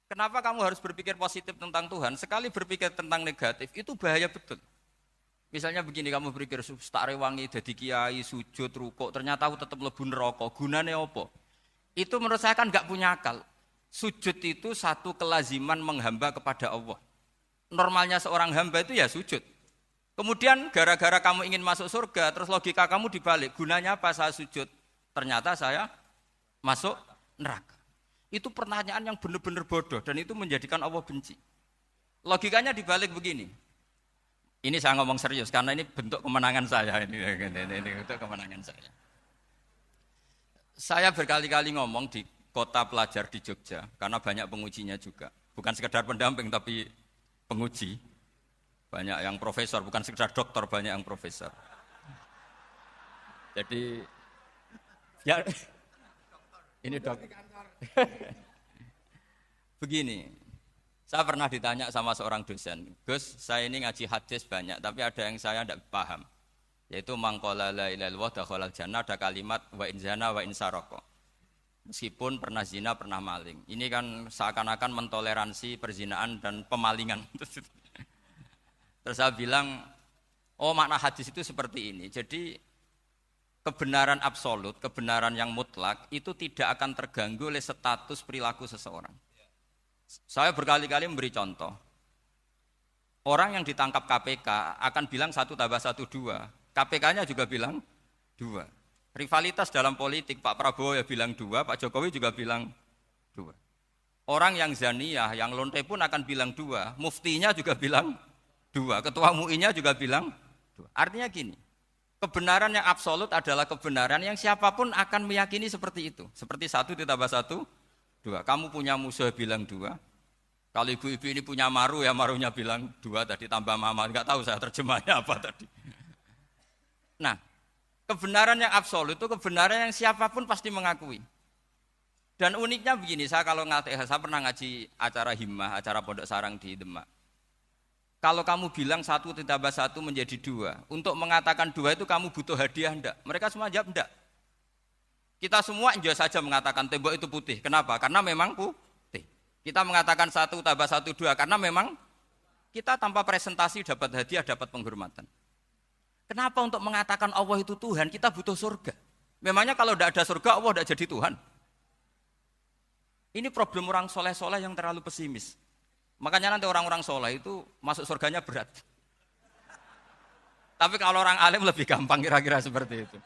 Kenapa kamu harus berpikir positif tentang Tuhan? Sekali berpikir tentang negatif, itu bahaya betul. Misalnya begini, kamu berpikir, tak rewangi, jadi kiai, sujud, rukuk, ternyata aku tetap lebu neraka. Gunanya apa? Itu menurut saya kan nggak punya akal. Sujud itu satu kelaziman menghamba kepada Allah. Normalnya seorang hamba itu ya sujud. Kemudian gara-gara kamu ingin masuk surga, terus logika kamu dibalik. Gunanya apa saya sujud? Ternyata saya masuk neraka. Itu pertanyaan yang benar-benar bodoh dan itu menjadikan Allah benci. Logikanya dibalik begini. Ini saya ngomong serius karena ini bentuk kemenangan saya. Ini bentuk kemenangan saya. Saya berkali-kali ngomong di kota pelajar di Jogja karena banyak pengujinya juga. Bukan sekedar pendamping tapi penguji. Banyak yang profesor, bukan sekedar dokter, banyak yang profesor. Jadi ya ini dokter. Begini, saya pernah ditanya sama seorang dosen, Gus, saya ini ngaji hadis banyak, tapi ada yang saya tidak paham, yaitu mangkola la ilaha illallah dakhalal jannah, ada kalimat wa in zana wa in saraka. Meskipun pernah zina, pernah maling. Ini kan seakan-akan mentoleransi perzinaan dan pemalingan. Terus saya bilang, oh makna hadis itu seperti ini. Jadi kebenaran absolut, kebenaran yang mutlak itu tidak akan terganggu oleh status perilaku seseorang. Saya berkali-kali memberi contoh. Orang yang ditangkap KPK akan bilang 1 tambah 1 2. KPK-nya juga bilang 2. Rivalitas dalam politik, Pak Prabowo ya bilang 2, Pak Jokowi juga bilang 2. Orang yang zaniyah, yang lonte pun akan bilang 2. Muftinya juga bilang 2. Ketua MUI-nya juga bilang 2. Artinya gini. Kebenaran yang absolut adalah kebenaran yang siapapun akan meyakini seperti itu. Seperti 1 ditambah 1, 2. Kamu punya musuh bilang 2. Kalau ibu-ibu ini punya maru, ya marunya bilang 2 tadi tambah mama. Enggak tahu saya terjemahnya apa tadi. Nah, kebenaran yang absolut itu kebenaran yang siapapun pasti mengakui. Dan uniknya begini, saya kalau saya pernah ngaji acara himmah, acara pondok sarang di Demak. Kalau kamu bilang 1 ditambah 1 menjadi 2, untuk mengatakan 2 itu kamu butuh hadiah enggak? Mereka semua jawab enggak. Kita semua enggak saja mengatakan tembok itu putih. Kenapa? Karena memang putih. Kita mengatakan 1 tambah 1 2 karena memang kita tanpa presentasi dapat hadiah, dapat penghormatan. Kenapa untuk mengatakan Allah itu Tuhan kita butuh surga? Memangnya kalau tidak ada surga Allah tidak jadi Tuhan? Ini problem orang soleh-soleh yang terlalu pesimis. Makanya nanti orang-orang soleh itu masuk surganya berat. Tapi kalau orang alim lebih gampang kira-kira seperti itu.